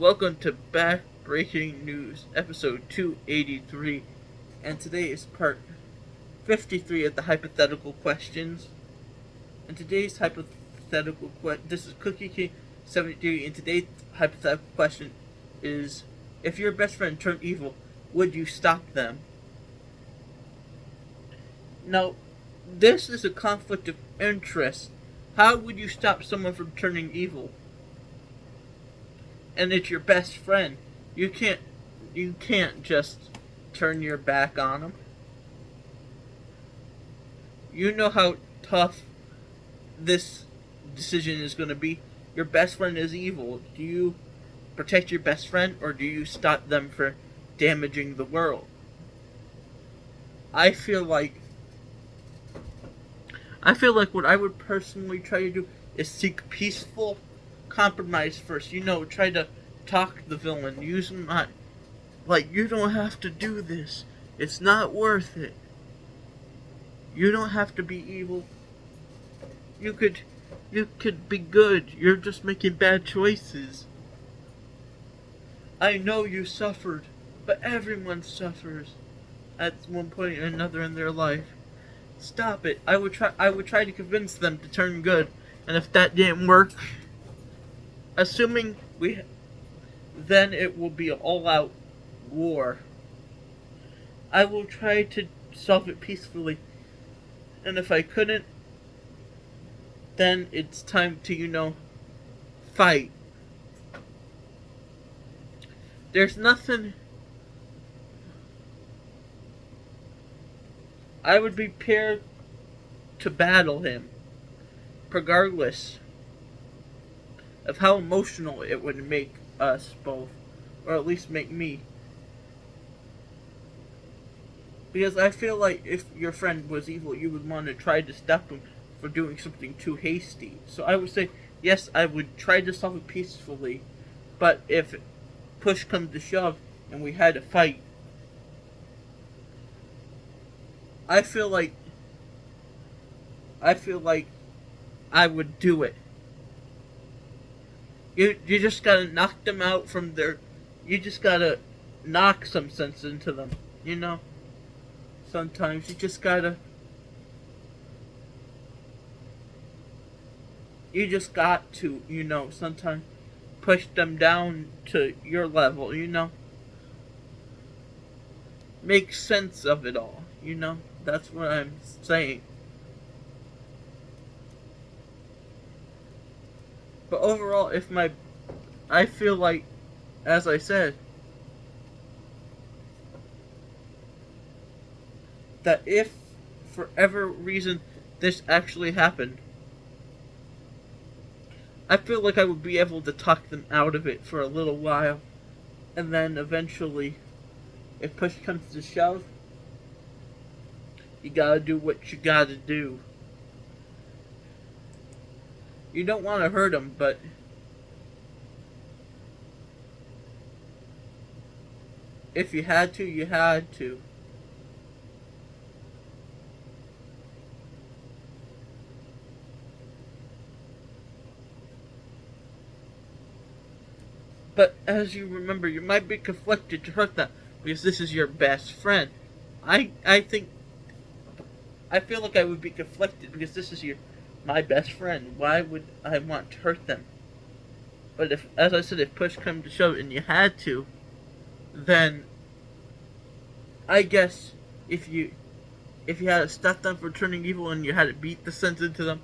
Welcome to Backbreaking News, episode 283, and today is part 53 of the hypothetical questions. And today's hypothetical question, this is Cookie King 73, and today's hypothetical question is, if your best friend turned evil, would you stop them? Now, this is a conflict of interest. How would you stop someone from turning evil? And it's your best friend. You can't just turn your back on them. You know how tough this decision is going to be. Your best friend is evil. Do you protect your best friend, or do you stop them from damaging the world? I feel like what I would personally try to do is seek peaceful compromise first. Try to talk the villain. Use not like, you don't have to do this. It's not worth it. You don't have to be evil. You could be good. You're just making bad choices. I know you suffered, but everyone suffers at one point or another in their life. Stop it. I would try to convince them to turn good, and if that didn't work, then it will be an all-out war. I will try to solve it peacefully, and if I couldn't, then it's time to, fight. There's nothing. I would be prepared to battle him, regardless of how emotional it would make us both, or at least make me. Because I feel like if your friend was evil, you would want to try to stop him for doing something too hasty. So I would say, yes, I would try to solve it peacefully, but if push comes to shove and we had a fight, I feel like I would do it. You just gotta knock them out from their. You just gotta knock some sense into them. Sometimes you just gotta. You just got to, sometimes push them down to your level. Make sense of it all. That's what I'm saying. But overall, I feel like, as I said, that if for ever reason this actually happened, I feel like I would be able to talk them out of it for a little while, and then eventually, if push comes to shove, you gotta do what you gotta do. You don't want to hurt them, but if you had to, you had to. But as you remember, you might be conflicted to hurt them because this is your best friend. I feel like I would be conflicted because this is my best friend. Why would I want to hurt them? But as I said, if push comes to shove and you had to, then I guess if you had to stop them from turning evil and you had to beat the sense into them,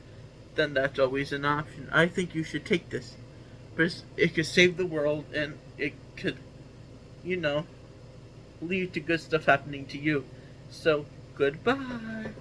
then that's always an option. I think you should take this, because it could save the world and it could, lead to good stuff happening to you. So, goodbye.